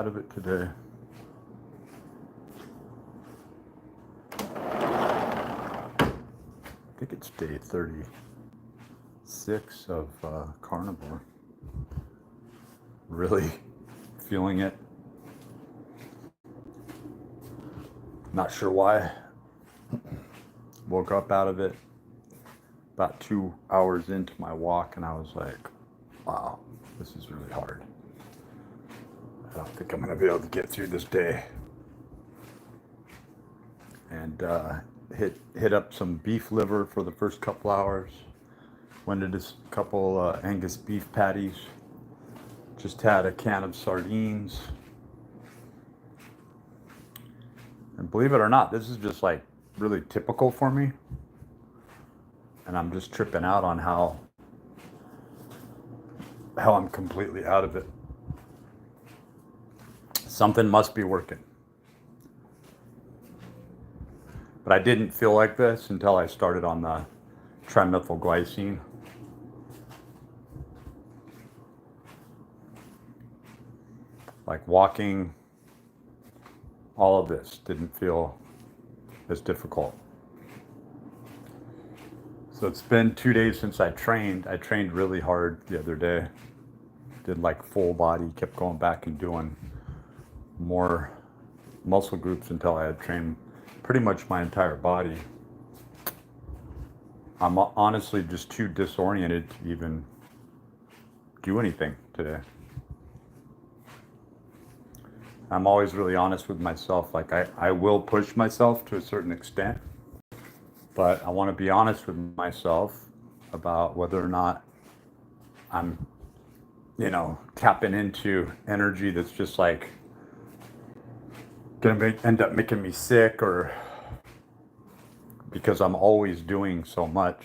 out of it today. I think it's day 36 of carnivore. Really feeling it. Not sure why. Woke up out of it about 2 hours into my walk, and I was like, wow, this is really hard. I don't think I'm going to be able to get through this day. And hit up some beef liver for the first couple hours. Went into a couple Angus beef patties. Just had a can of sardines. And believe it or not, this is just like really typical for me. And I'm just tripping out on how I'm completely out of it. Something must be working. But I didn't feel like this until I started on the trimethylglycine. Like walking, all of this didn't feel as difficult. So it's been 2 days since I trained. I trained really hard the other day. Did like full body, kept going back and doing more muscle groups until I had trained pretty much my entire body. I'm honestly just too disoriented to even do anything today. I'm always really honest with myself. Like I will push myself to a certain extent, but I want to be honest with myself about whether or not I'm, tapping into energy that's just like gonna end up making me sick, or because I'm always doing so much.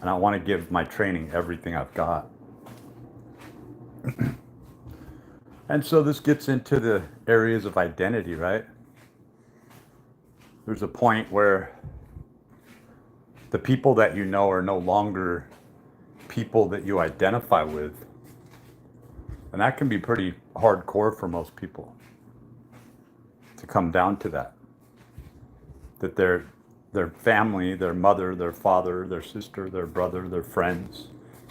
And I want to give my training everything I've got. And so this gets into the areas of identity, right? There's a point where the people that you know are no longer people that you identify with. And that can be pretty hardcore for most people to come down to that. That their family, their mother, their father, their sister, their brother, their friends,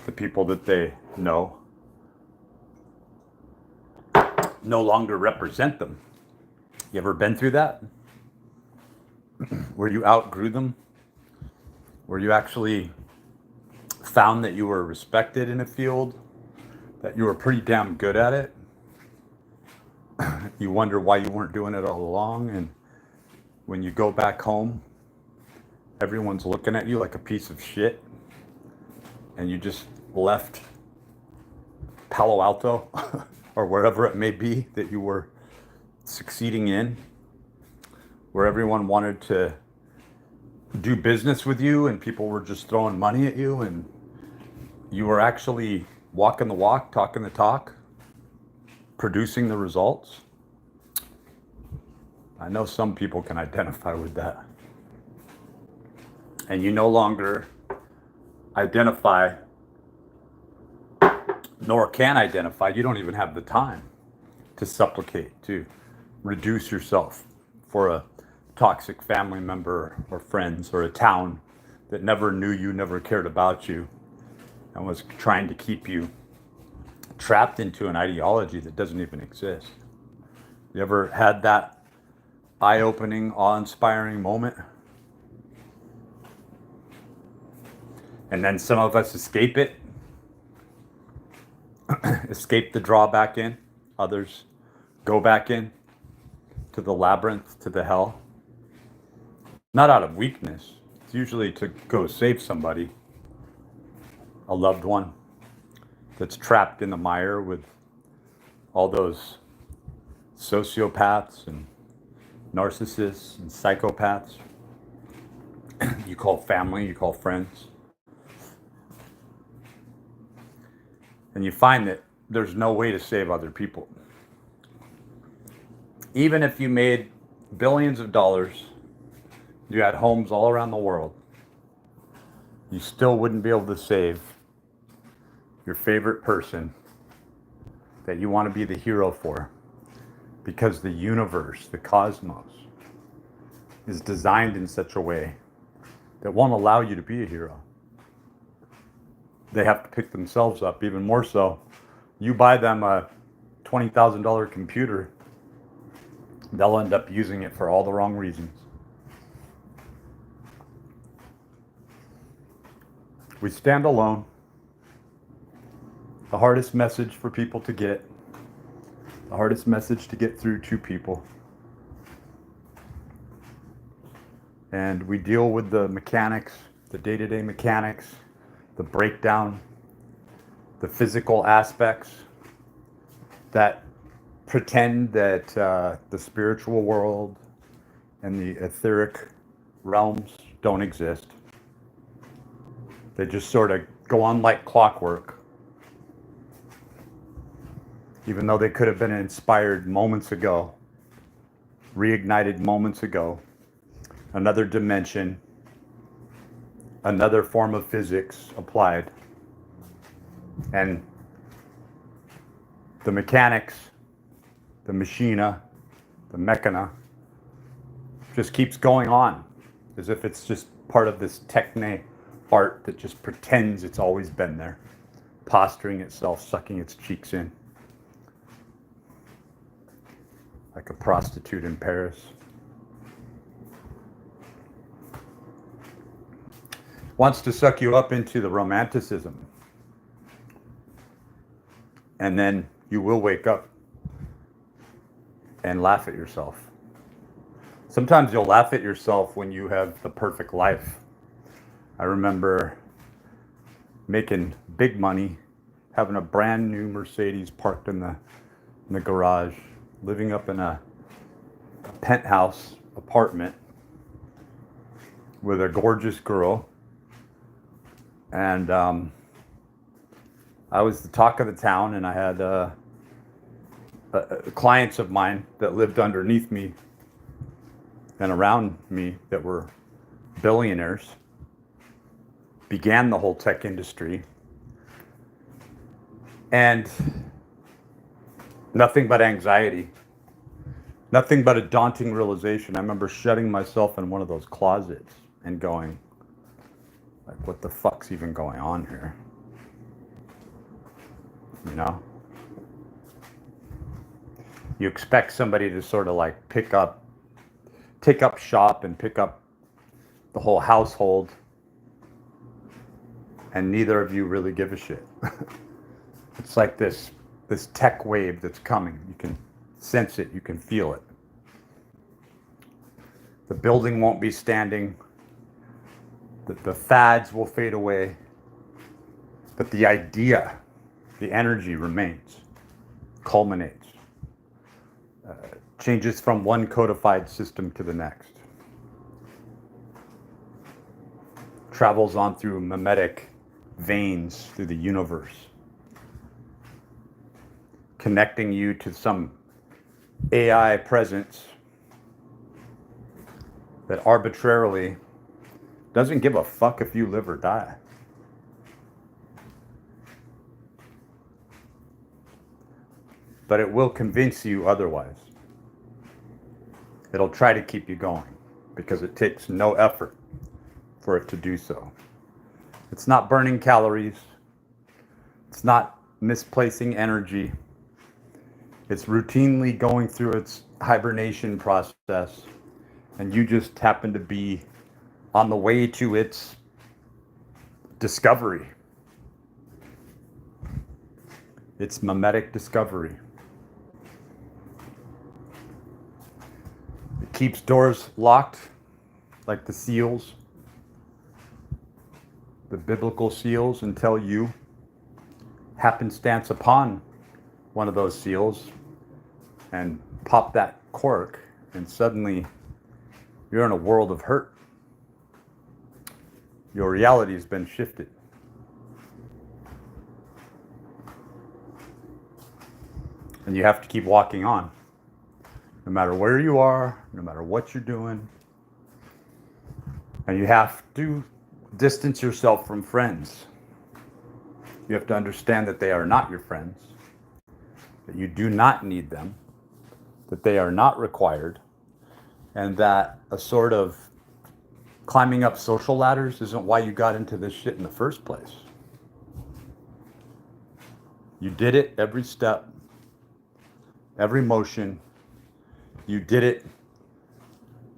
the people that they know, no longer represent them. You ever been through that? Where you outgrew them? Where you actually found that you were respected in a field, that you were pretty damn good at it? You wonder why you weren't doing it all along, and when you go back home, everyone's looking at you like a piece of shit, and you just left Palo Alto or wherever it may be that you were succeeding in, where everyone wanted to do business with you and people were just throwing money at you, and you were actually walking the walk, talking the talk, producing the results. I know some people can identify with that. And you no longer identify, nor can identify, you don't even have the time to supplicate, to reduce yourself for a toxic family member or friends or a town that never knew you, never cared about you, and was trying to keep you trapped into an ideology that doesn't even exist. You ever had that eye-opening, awe-inspiring moment? And then some of us escape it, escape the drawback in. Others go back in to the labyrinth, to the hell. Not out of weakness. It's usually to go save somebody, a loved one that's trapped in the mire with all those sociopaths and narcissists and psychopaths. You call family, you call friends. And you find that there's no way to save other people. Even if you made billions of dollars, you had homes all around the world, you still wouldn't be able to save your favorite person that you want to be the hero for, because the universe, the cosmos, is designed in such a way that won't allow you to be a hero. They have to pick themselves up. Even more so, you buy them a $20,000 computer, they'll end up using it for all the wrong reasons. We stand alone. The hardest message for people to get, the hardest message to get through to people. And we deal with the mechanics, the day-to-day mechanics, the breakdown, the physical aspects that pretend that the spiritual world and the etheric realms don't exist. They just sort of go on like clockwork, even though they could have been inspired moments ago, reignited moments ago. Another dimension, another form of physics applied. And the mechanics, the machina, the mechana, just keeps going on as if it's just part of this techne art that just pretends it's always been there, posturing itself, sucking its cheeks in, like a prostitute in Paris. Wants to suck you up into the romanticism. And then you will wake up and laugh at yourself. Sometimes you'll laugh at yourself when you have the perfect life. I remember making big money, having a brand new Mercedes parked in the garage, living up in a penthouse apartment with a gorgeous girl. And I was the talk of the town, and I had clients of mine that lived underneath me and around me that were billionaires, began the whole tech industry, and nothing but anxiety, nothing but a daunting realization. I remember shutting myself in one of those closets and going, like, what the fuck's even going on here? You know? You expect somebody to sort of like take up shop and pick up the whole household, and neither of you really give a shit. It's like this tech wave that's coming. You can sense it, you can feel it. The building won't be standing. The fads will fade away. But the idea, the energy remains, culminates, changes from one codified system to the next. Travels on through mimetic veins through the universe, connecting you to some AI presence that arbitrarily doesn't give a fuck if you live or die. But it will convince you otherwise. It'll try to keep you going because it takes no effort for it to do so. It's not burning calories. It's not misplacing energy. It's routinely going through its hibernation process, and you just happen to be on the way to its discovery. Its mimetic discovery. It keeps doors locked, like the seals, the biblical seals, until you happenstance upon one of those seals and pop that cork, and suddenly you're in a world of hurt. Your reality has been shifted. And you have to keep walking on. No matter where you are, no matter what you're doing. And you have to distance yourself from friends. You have to understand that they are not your friends. that you do not need them, that they are not required, and that a sort of climbing up social ladders isn't why you got into this shit in the first place. You did it every step, every motion. You did it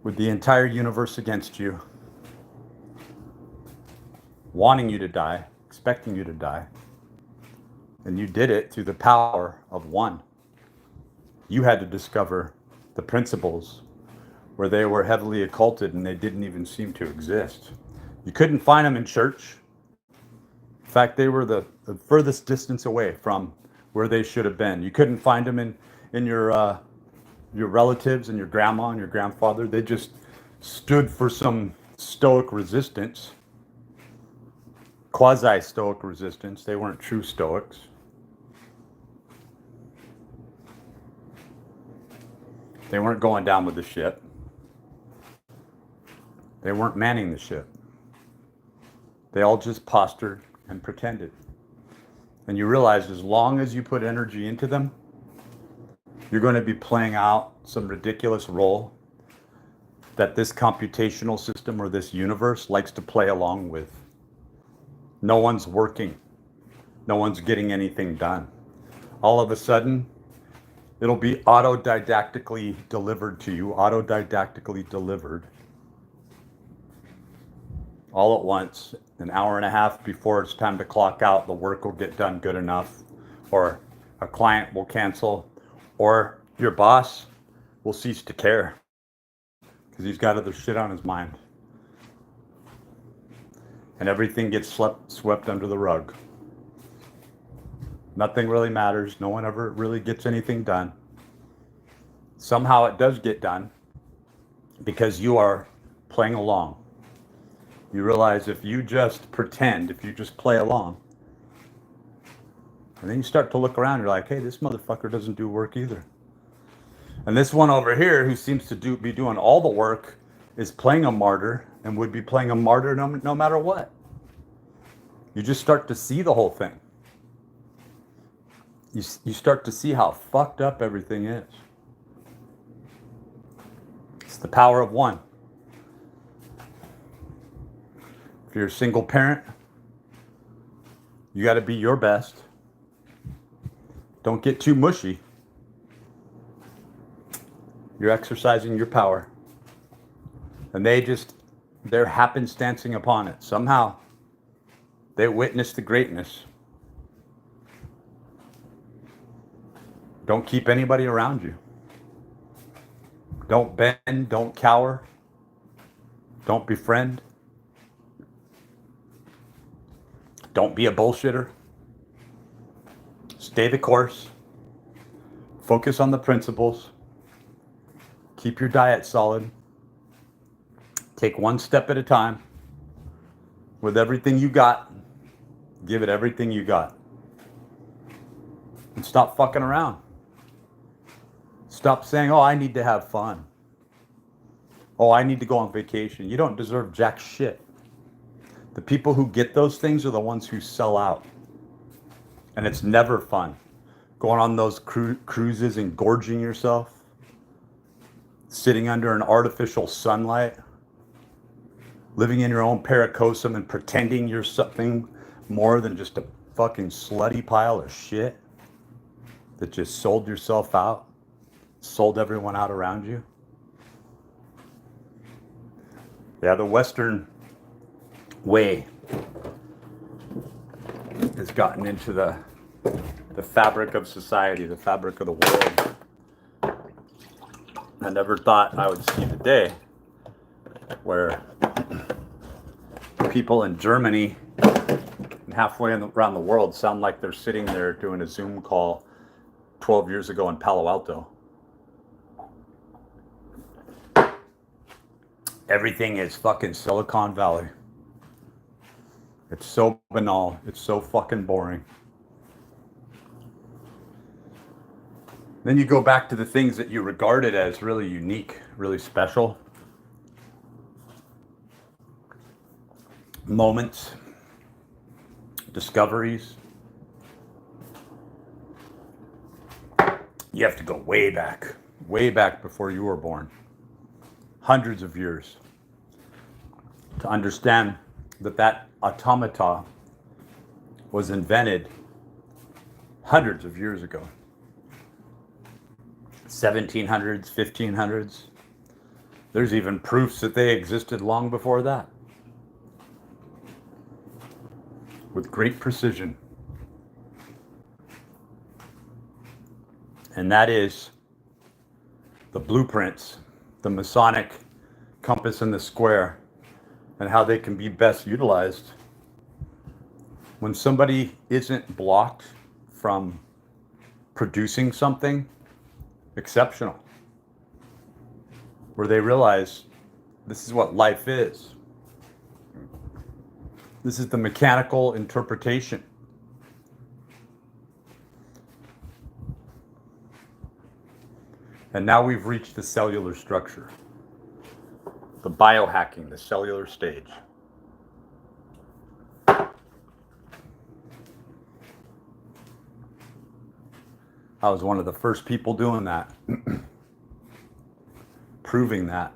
with the entire universe against you, wanting you to die, expecting you to die. And you did it through the power of one. You had to discover the principles where they were heavily occulted and they didn't even seem to exist. You couldn't find them in church. In fact, they were the furthest distance away from where they should have been. You couldn't find them in your relatives and your grandma and your grandfather. They just stood for some stoic resistance, quasi-stoic resistance. They weren't true stoics. They weren't going down with the ship. They weren't manning the ship. They all just postured and pretended. And you realize as long as you put energy into them, you're going to be playing out some ridiculous role that this computational system or this universe likes to play along with. No one's working. No one's getting anything done. All of a sudden, it'll be autodidactically delivered to you, autodidactically delivered. All at once, an hour and a half before it's time to clock out, the work will get done good enough, or a client will cancel, or your boss will cease to care because he's got other shit on his mind. And everything gets swept under the rug. Nothing really matters. No one ever really gets anything done. Somehow it does get done because you are playing along. You realize if you just pretend, if you just play along, and then you start to look around, you're like, hey, this motherfucker doesn't do work either. And this one over here who seems to be doing all the work is playing a martyr and would be playing a martyr no matter what. You just start to see the whole thing. You start to see how fucked up everything is. It's the power of one. If you're a single parent, you got to be your best. Don't get too mushy. You're exercising your power. And they're happenstancing upon it. Somehow, they witness the greatness. Don't keep anybody around you. Don't bend, don't cower. Don't befriend. Don't be a bullshitter. Stay the course. Focus on the principles. Keep your diet solid. Take one step at a time. With everything you got, give it everything you got. And stop fucking around. Stop saying, oh, I need to have fun. Oh, I need to go on vacation. You don't deserve jack shit. The people who get those things are the ones who sell out. And it's never fun. Going on those cruises and gorging yourself. Sitting under an artificial sunlight. Living in your own paracosm and pretending you're something more than just a fucking slutty pile of shit. That just sold yourself out. Sold everyone out around you. Yeah, the Western way has gotten into the fabric of society, the fabric of the world. I never thought I would see the day where people in Germany and halfway around the world sound like they're sitting there doing a Zoom call 12 years ago in Palo Alto. Everything is fucking Silicon Valley. It's so banal. It's so fucking boring. Then you go back to the things that you regarded as really unique, really special. Moments, discoveries. You have to go way back before you were born, hundreds of years, to understand that that automata was invented hundreds of years ago. 1700s, 1500s. There's even proofs that they existed long before that, with great precision. And that is the blueprints, the Masonic compass and the square, and how they can be best utilized when somebody isn't blocked from producing something exceptional, where they realize this is what life is. This is the mechanical interpretation. And now we've reached the cellular structure, the biohacking, the cellular stage. I was one of the first people doing that, proving that.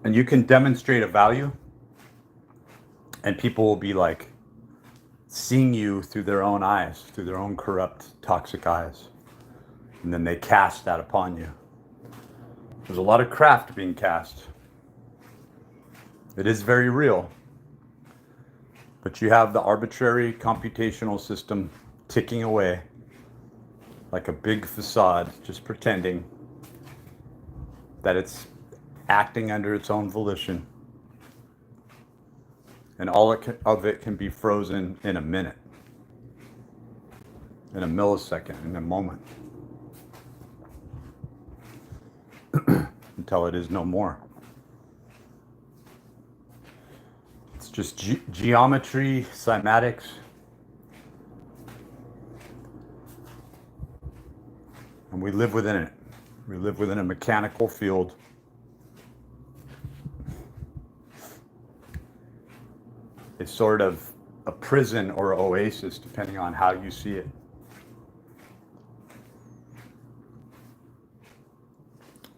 And you can demonstrate a value, and people will be like seeing you through their own eyes, through their own corrupt, toxic eyes. And then they cast that upon you. There's a lot of craft being cast. It is very real. But you have the arbitrary computational system ticking away like a big facade, just pretending that it's acting under its own volition. And all of it can be frozen in a minute, in a millisecond, in a moment. Until it is no more. It's just geometry, cymatics. And we live within it. We live within a mechanical field. It's sort of a prison or oasis, depending on how you see it.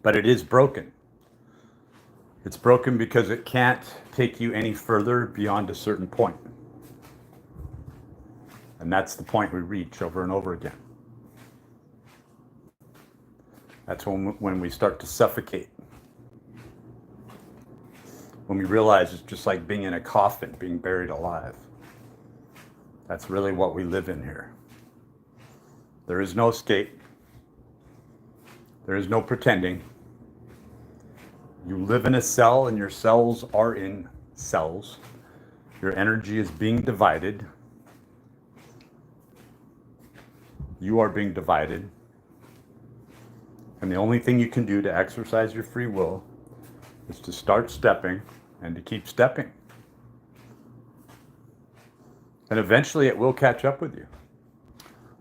But it is broken. It's broken because it can't take you any further beyond a certain point. And that's the point we reach over and over again. That's when we start to suffocate. When we realize it's just like being in a coffin, being buried alive. That's really what we live in here. There is no escape. There is no pretending. You live in a cell, and your cells are in cells. Your energy is being divided. You are being divided. And the only thing you can do to exercise your free will is to start stepping and to keep stepping. And eventually it will catch up with you.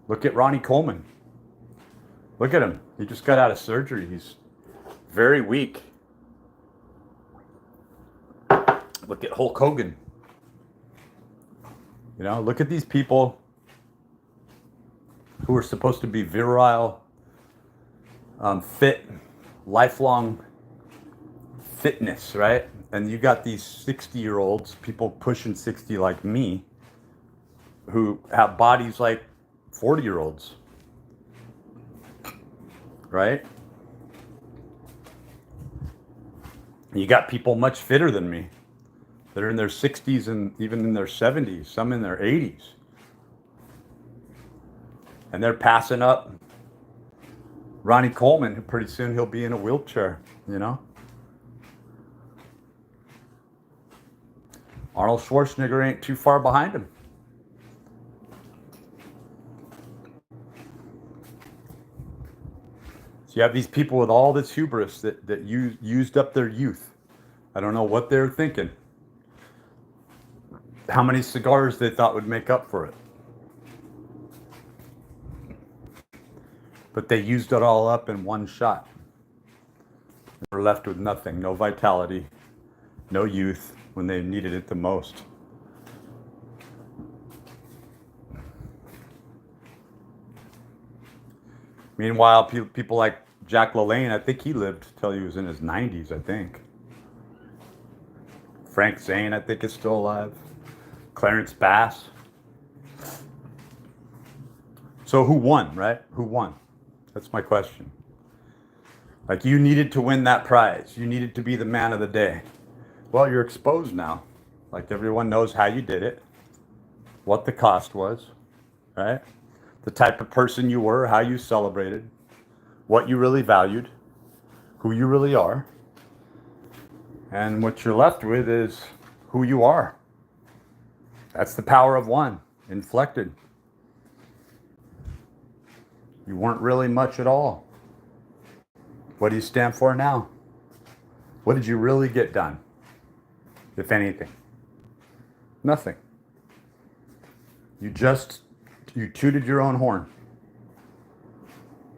Look at Ronnie Coleman. Look at him. He just got out of surgery. He's very weak. Look at Hulk Hogan. You know, look at these people who are supposed to be virile, fit, lifelong fitness, right? And you got these 60-year-olds, people pushing 60 like me, who have bodies like 40-year-olds, right? You got people much fitter than me that are in their 60s and even in their 70s, some in their 80s. And they're passing up Ronnie Coleman, who pretty soon he'll be in a wheelchair, you know? Arnold Schwarzenegger ain't too far behind him. So you have these people with all this hubris that used up their youth. I don't know what they're thinking. How many cigars they thought would make up for it. But they used it all up in one shot. They were left with nothing, no vitality, no youth when they needed it the most. Meanwhile, people like Jack LaLanne, I think he lived till he was in his 90s, I think. Frank Zane, I think, is still alive. Clarence Bass. So who won, right? Who won? That's my question. Like, you needed to win that prize. You needed to be the man of the day. Well, you're exposed now. Like, everyone knows how you did it, what the cost was, right? The type of person you were, how you celebrated, what you really valued, who you really are. And what you're left with is who you are. That's the power of one, inflected. You weren't really much at all. What do you stand for now? What did you really get done, if anything? Nothing. You tooted your own horn.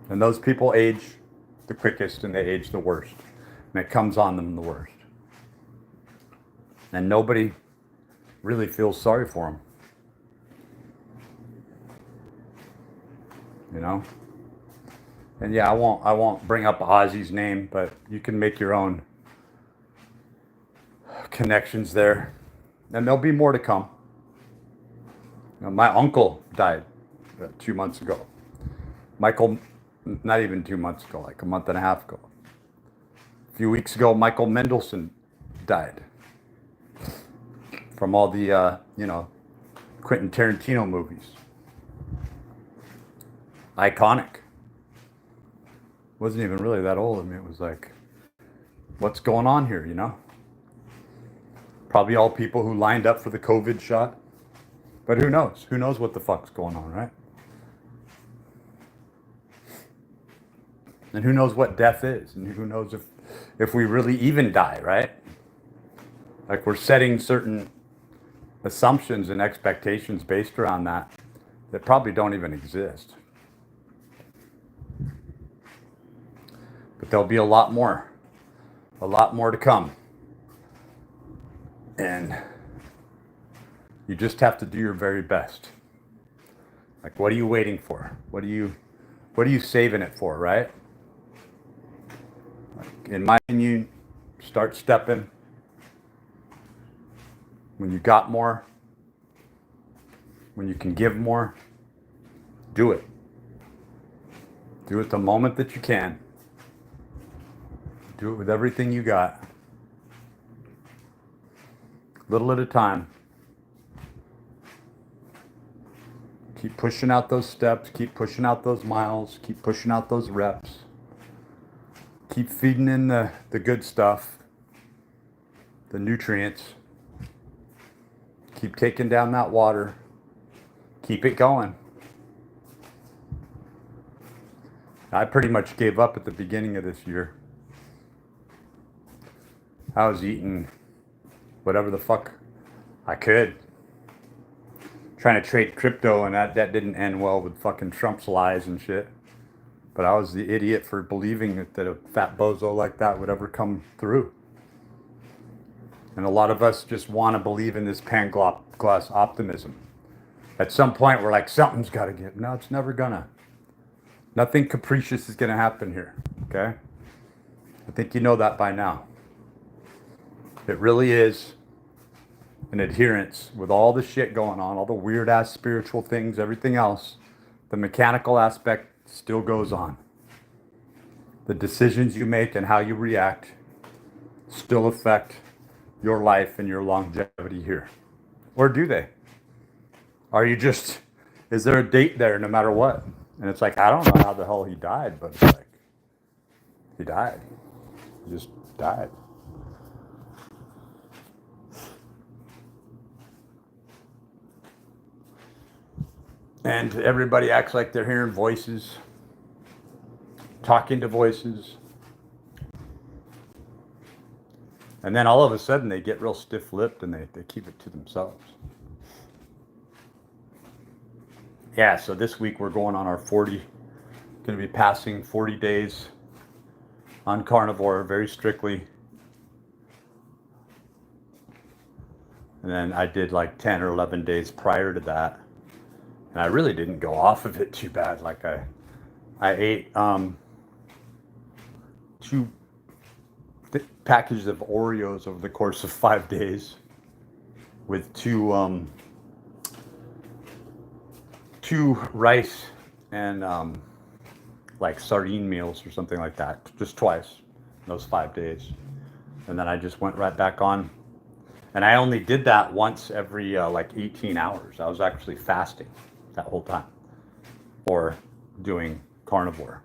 And those people age the quickest and they age the worst. And it comes on them the worst. And nobody really feels sorry for them. You know? And yeah, I won't bring up Ozzy's name, but you can make your own connections there. And there'll be more to come. You know, my uncle died 2 months ago. Michael, not even 2 months ago, like a month and a half ago. A few weeks ago, Michael Mendelsohn died from all the, Quentin Tarantino movies. Iconic. Wasn't even really that old. I mean, it was like, what's going on here, you know? Probably all people who lined up for the COVID shot. But who knows? Who knows what the fuck's going on, right? And who knows what death is? And who knows if we really even die, right? Like, we're setting certain assumptions and expectations based around that probably don't even exist. But there'll be a lot more to come. And you just have to do your very best. Like, what are you waiting for? What are you saving it for, right? Like, in my opinion, start stepping. When you got more, when you can give more, do it. Do it the moment that you can. Do it with everything you got. Little at a time. Keep pushing out those steps. Keep pushing out those miles. Keep pushing out those reps. Keep feeding in the good stuff, the nutrients. Keep taking down that water. Keep it going. I pretty much gave up at the beginning of this year. I was eating whatever the fuck I could. Trying to trade crypto, and that didn't end well with fucking Trump's lies and shit. But I was the idiot for believing that a fat bozo like that would ever come through. And a lot of us just want to believe in this Pangloss optimism. At some point, we're like, something's got to give. No, it's never gonna. Nothing capricious is gonna happen here, okay? I think you know that by now. It really is an adherence with all the shit going on, all the weird ass spiritual things, everything else. The mechanical aspect still goes on. The decisions you make and how you react still affect your life and your longevity here. Or do they? Are you just, is there a date there no matter what? And it's like, I don't know how the hell he died, but it's like, he died. He just died. And everybody acts like they're hearing voices, talking to voices. And then all of a sudden they get real stiff-lipped and they keep it to themselves. Yeah, so this week we're going on our going to be passing 40 days on carnivore very strictly. And then I did like 10 or 11 days prior to that. And I really didn't go off of it too bad. Like I I ate two packages of Oreos over the course of 5 days with two rice and like sardine meals or something like that, just twice in those 5 days. And then I just went right back on. And I only did that once every like 18 hours. I was actually fasting that whole time or doing carnivore.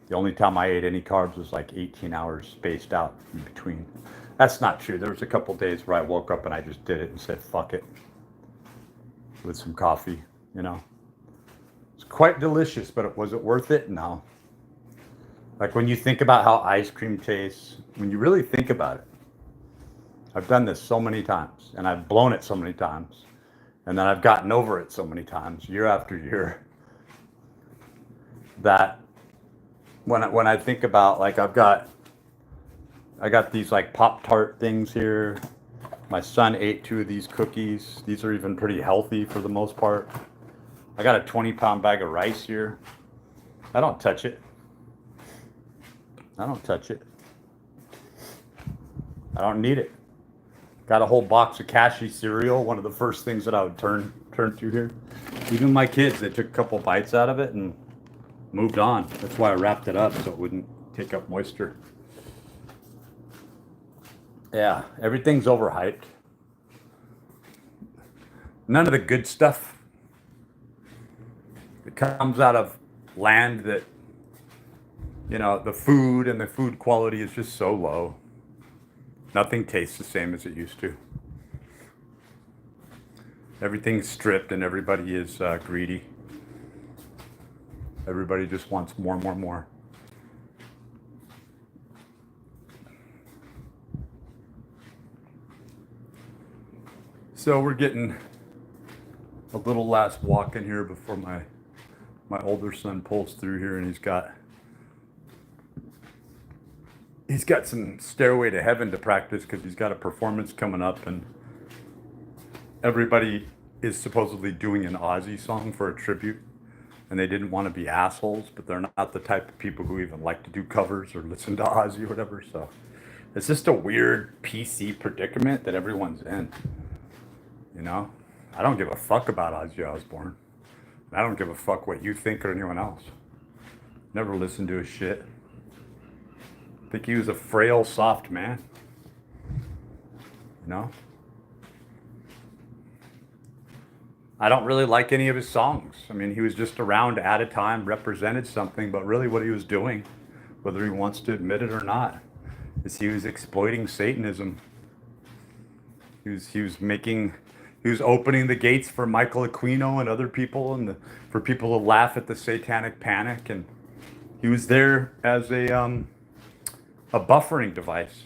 The only time I ate any carbs was like 18 hours spaced out in between. That's not true. There was a couple days where I woke up and I just did it and said, fuck it, with some coffee, you know. It's quite delicious, but was it worth it? No. Like when you think about how ice cream tastes, when you really think about it, I've done this so many times and I've blown it so many times and then I've gotten over it so many times year after year that when I think about, like, I got these like Pop-Tart things here. My son ate 2 of these cookies. These are even pretty healthy for the most part. I got a 20-pound bag of rice here. I don't touch it. I don't touch it. I don't need it. Got a whole box of Kashi cereal, one of the first things that I would turn to here. Even my kids, they took a couple bites out of it and moved on. That's why I wrapped it up so it wouldn't take up moisture. Yeah, everything's overhyped. None of the good stuff that comes out of land that, you know, the food and the food quality is just so low. Nothing tastes the same as it used to. Everything's stripped and everybody is greedy. Everybody just wants more, more, more. So we're getting a little last walk in here before my older son pulls through here, and he's got some Stairway to Heaven to practice because he's got a performance coming up, and everybody is supposedly doing an Ozzy song for a tribute, and they didn't want to be assholes, but they're not the type of people who even like to do covers or listen to Ozzy or whatever. So it's just a weird PC predicament that everyone's in. You know, I don't give a fuck about Ozzy Osbourne. I don't give a fuck what you think or anyone else. Never listened to his shit. I think he was a frail, soft man. You know? I don't really like any of his songs. I mean, he was just around at a time, represented something, but really what he was doing, whether he wants to admit it or not, is he was exploiting Satanism. He was opening the gates for Michael Aquino and other people, and for people to laugh at the satanic panic, and he was there as a buffering device.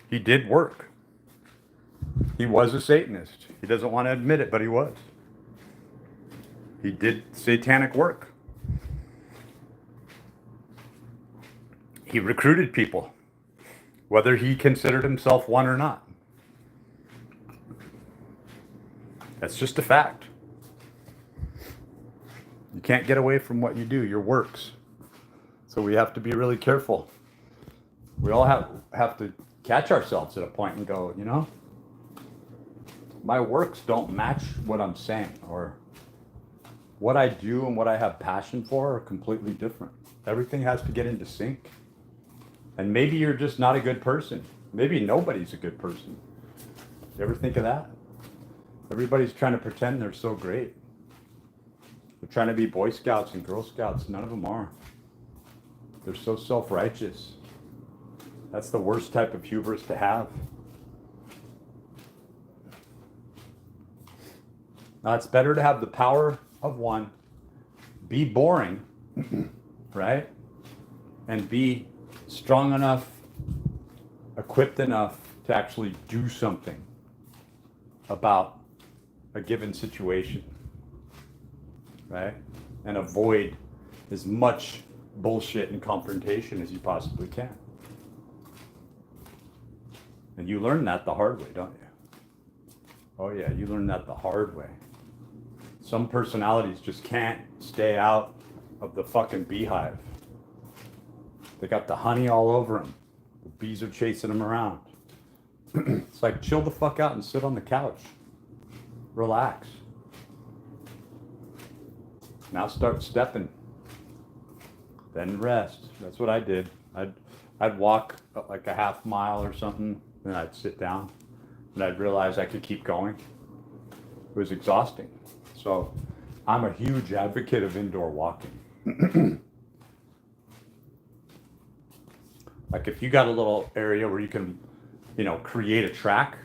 He did work. He was a Satanist. He doesn't want to admit it, but he was. He did satanic work. He recruited people, whether he considered himself one or not. That's just a fact. You can't get away from what you do, your works. So we have to be really careful. We all have to catch ourselves at a point and go, you know, my works don't match what I'm saying, or what I do and what I have passion for are completely different. Everything has to get into sync. And maybe you're just not a good person. Maybe nobody's a good person. You ever think of that? Everybody's trying to pretend they're so great. They're trying to be Boy Scouts and Girl Scouts. None of them are. They're so self-righteous. That's the worst type of hubris to have. Now, it's better to have the power of one, be boring, right? And be strong enough, equipped enough to actually do something about a given situation, right? And avoid as much bullshit and confrontation as you possibly can. And you learn that the hard way, don't you? Oh yeah, you learn that the hard way. Some personalities just can't stay out of the fucking beehive. They got the honey all over them. The bees are chasing them around. It's like, chill the fuck out and sit on the couch. Relax. Now start stepping. Then rest. That's what I did. I'd walk like a half mile or something, then I'd sit down, and I'd realize I could keep going. It was exhausting. So I'm a huge advocate of indoor walking. Like if you got a little area where you can, create a track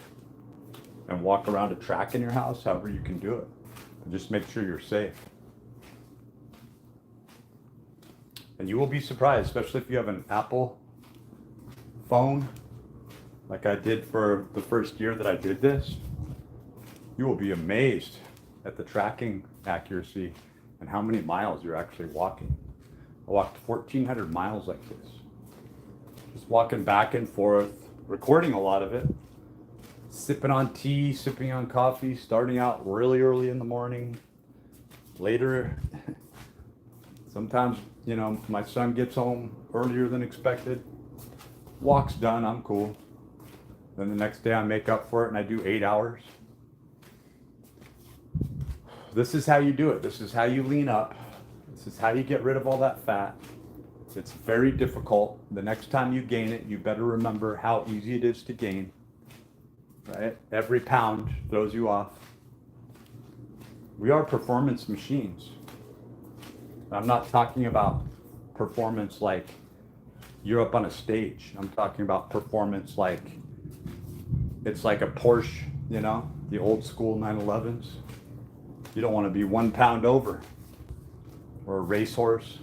and walk around a track in your house, however you can do it. And just make sure you're safe. And you will be surprised, especially if you have an Apple phone, like I did for the first year that I did this. You will be amazed at the tracking accuracy and how many miles you're actually walking. I walked 1,400 miles like this. Just walking back and forth, recording a lot of it, sipping on tea, sipping on coffee, starting out really early in the morning. Later, sometimes, my son gets home earlier than expected. Walk's done, I'm cool. Then the next day I make up for it and I do 8 hours. This is how you do it. This is how you lean up. This is how you get rid of all that fat. It's very difficult. The next time you gain it, you better remember how easy it is to gain. Right? Every pound throws you off. We are performance machines. I'm not talking about performance like you're up on a stage. I'm talking about performance like it's like a Porsche, the old school 911s. You don't want to be 1 pound over, or a racehorse,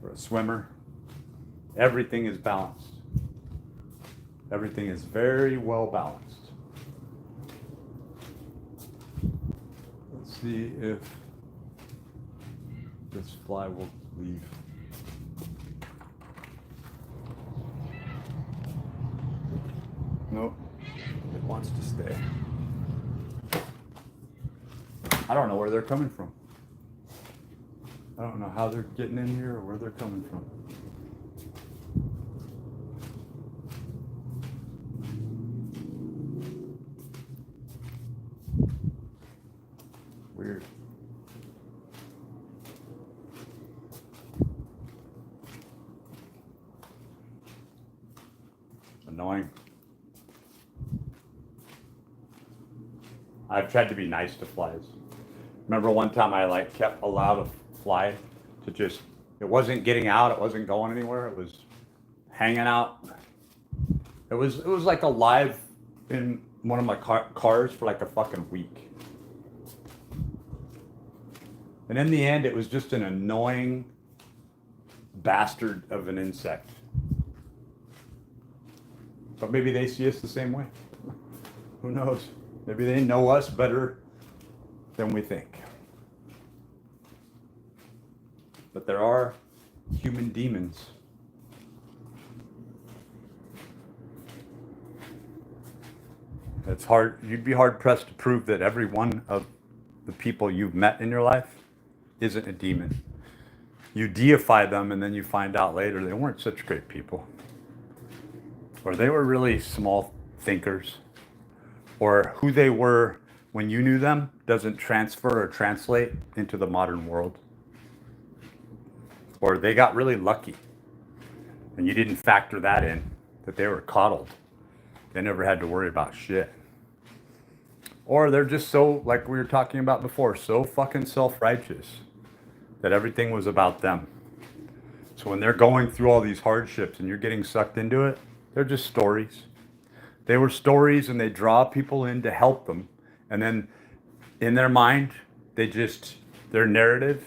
or a swimmer. Everything is balanced. Everything is very well balanced. Let's see if this fly will leave. Nope, it wants to stay. I don't know where they're coming from. I don't know how they're getting in here or where they're coming from. Weird. Annoying. I've tried to be nice to flies. Remember one time I allowed a fly to just, it wasn't getting out, it wasn't going anywhere, it was hanging out. It was like alive in one of my cars for like a fucking week. And in the end, it was just an annoying bastard of an insect. But maybe they see us the same way. Who knows? Maybe they know us better than we think. But there are human demons. It's hard, you'd be hard pressed to prove that every one of the people you've met in your life isn't a demon. You deify them and then you find out later they weren't such great people. Or they were really small thinkers. Or who they were when you knew them doesn't transfer or translate into the modern world. Or they got really lucky and you didn't factor that in, that they were coddled. They never had to worry about shit. Or they're just so, like we were talking about before, so fucking self-righteous that everything was about them. So when they're going through all these hardships and you're getting sucked into it, they're just stories. They were stories and they draw people in to help them. And then in their mind, their narrative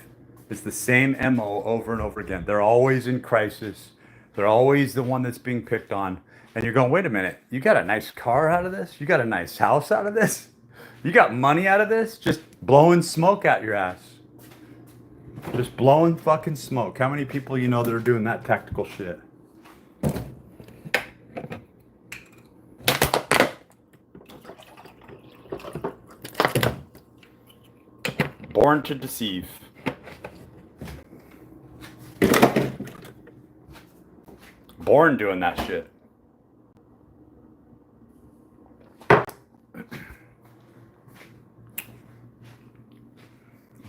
is the same MO over and over again. They're always in crisis. They're always the one that's being picked on. And you're going, wait a minute, you got a nice car out of this? You got a nice house out of this? You got money out of this? Just blowing smoke out your ass. Just blowing fucking smoke. How many people you know that are doing that tactical shit? born to deceive. Born doing that shit.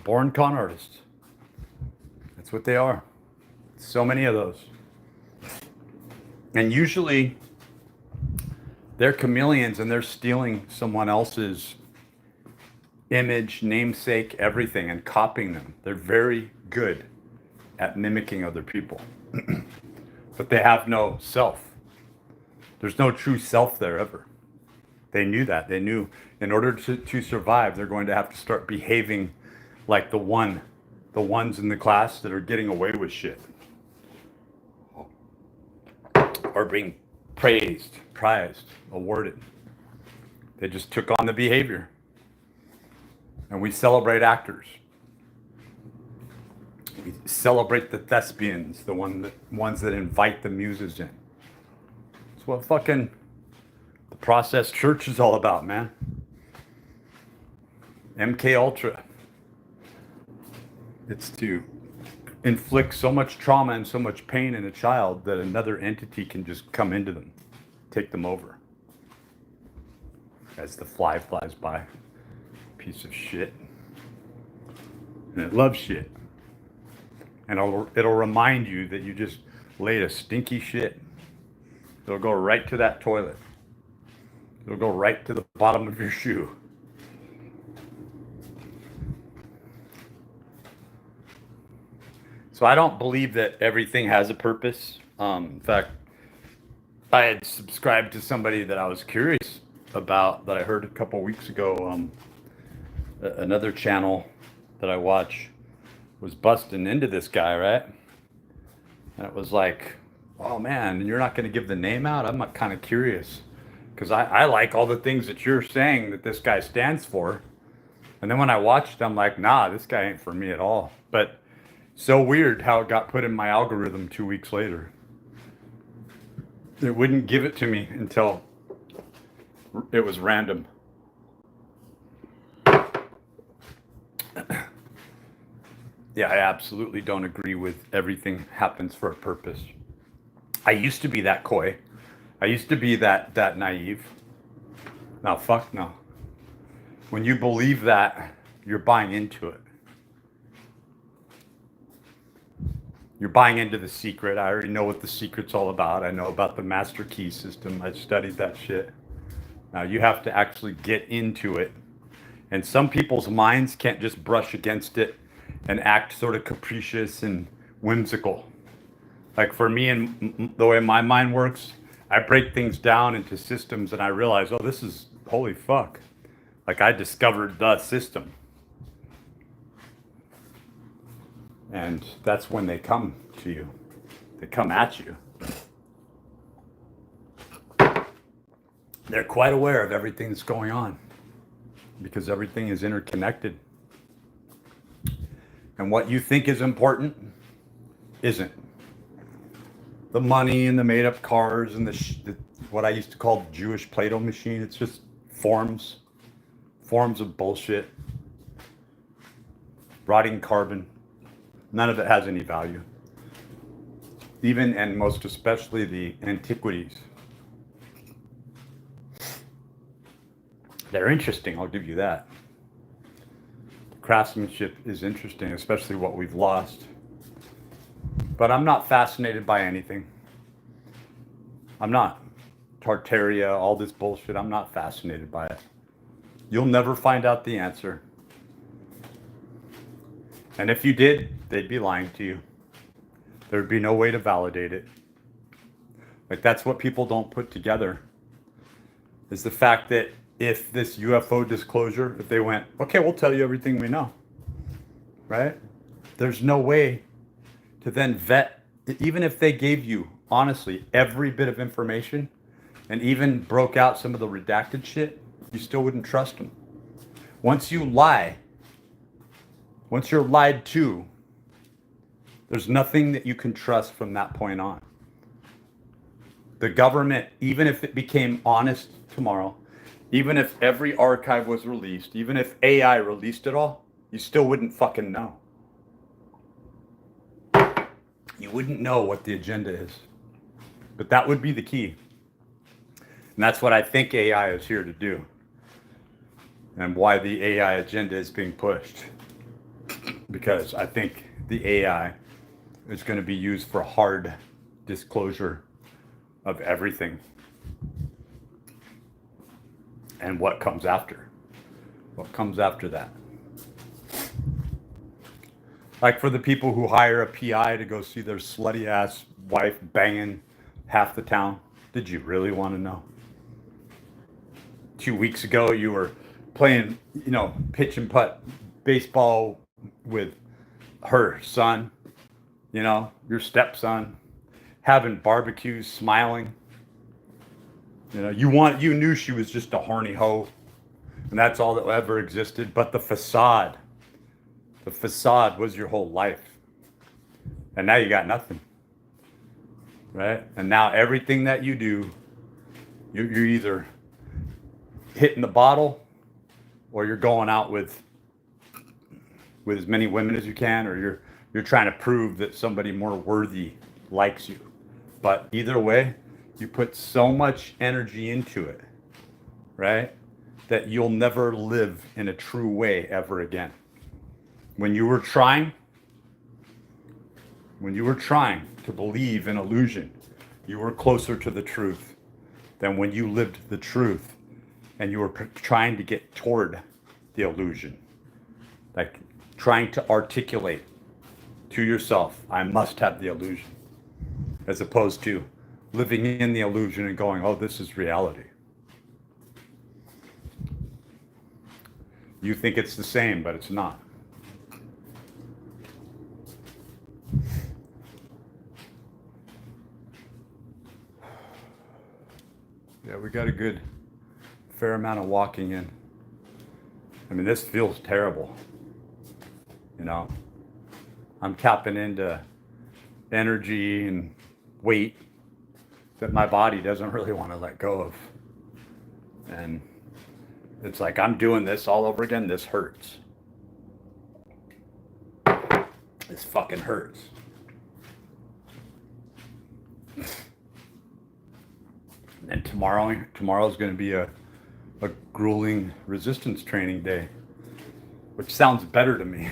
Born con artists. That's what they are. So many of those. And usually they're chameleons and they're stealing someone else's image, namesake, everything, and copying them. They're very good at mimicking other people. But they have no self. There's no true self there ever. They knew that. They knew in order to survive, they're going to have to start behaving like the ones in the class that are getting away with shit. Or being praised, prized, awarded. They just took on the behavior. And we celebrate actors. We celebrate the thespians, the ones that invite the muses in. It's what fucking the Process Church is all about, man. MK Ultra. It's to inflict so much trauma and so much pain in a child that another entity can just come into them, take them over. As the fly flies by. Piece of shit. And it loves shit. And it'll remind you that you just laid a stinky shit. It'll go right to that toilet. It'll go right to the bottom of your shoe. So I don't believe that everything has a purpose. In fact, I had subscribed to somebody that I was curious about that I heard a couple weeks ago. Another channel that I watch was busting into this guy, right? And it was like, oh man, you're not going to give the name out? I'm kind of curious because I like all the things that you're saying that this guy stands for. And then when I watched, I'm like, nah, this guy ain't for me at all. But so weird how it got put in my algorithm 2 weeks later. It wouldn't give it to me until it was random. Yeah, I absolutely don't agree with everything happens for a purpose. I used to be that coy. I used to be that naive. Now, fuck no. When you believe that, you're buying into it. You're buying into the secret. I already know what the secret's all about. I know about the master key system. I studied that shit. Now, you have to actually get into it. And some people's minds can't just brush against it and act sort of capricious and whimsical. Like for me and the way my mind works, I break things down into systems and I realize, oh, this is, holy fuck. Like I discovered the system. And that's when they come to you. They come at you. They're quite aware of everything that's going on because everything is interconnected. And what you think is important isn't. The money and the made-up cars and the what I used to call the Jewish Play-Doh machine, it's just forms of bullshit. Rotting carbon. None of it has any value. Even and most especially the antiquities. They're interesting, I'll give you that. Craftsmanship is interesting, especially what we've lost. But I'm not fascinated by anything. I'm not. Tartaria, all this bullshit, I'm not fascinated by it. You'll never find out the answer. And if you did, they'd be lying to you. There'd be no way to validate it. Like that's what people don't put together, is the fact that if this UFO disclosure, if they went, okay, we'll tell you everything we know, right? There's no way to then vet, even if they gave you, honestly, every bit of information and even broke out some of the redacted shit, you still wouldn't trust them. Once you lie, once you're lied to, there's nothing that you can trust from that point on. The government, even if it became honest tomorrow, even if every archive was released, even if AI released it all, You still wouldn't fucking know. You wouldn't know what the agenda is. But that would be the key. And that's what I think AI is here to do. And why the AI agenda is being pushed. Because I think the AI is going to be used for hard disclosure of everything. And what comes after. What comes after that. Like for the people who hire a PI to go see their slutty ass wife banging half the town. Did you really want to know? 2 weeks ago, you were playing, pitch and putt baseball with her son, your stepson, having barbecues, smiling. You knew she was just a horny hoe, and that's all that ever existed. But the facade was your whole life, and now you got nothing, right? And now everything that you do, you're either hitting the bottle, or you're going out with as many women as you can, or you're trying to prove that somebody more worthy likes you. But either way, you put so much energy into it, right, that you'll never live in a true way ever again. When you were trying to believe in illusion, you were closer to the truth than when you lived the truth and you were trying to get toward the illusion. Like trying to articulate to yourself, I must have the illusion, as opposed to living in the illusion and going, oh, this is reality. You think it's the same, but it's not. Yeah, we got a good fair amount of walking in. I mean, this feels terrible. I'm tapping into energy and weight that my body doesn't really want to let go of. And it's like I'm doing this all over again. This hurts. This fucking hurts. And tomorrow's going to be a grueling resistance training day, which sounds better to me.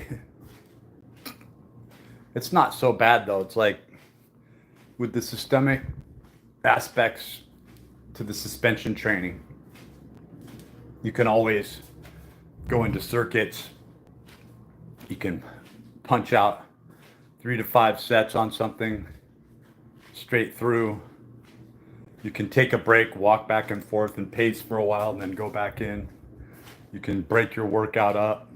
It's not so bad though. It's like with the systemic aspects to the suspension training, you can always go into circuits. You can punch out 3 to 5 sets on something straight through. You can take a break, walk back and forth and pace for a while and then go back in. You can break your workout up.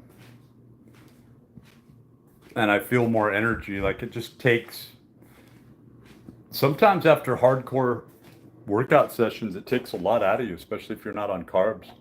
And I feel more energy. Like it just takes, sometimes after hardcore workout sessions, it takes a lot out of you, especially if you're not on carbs.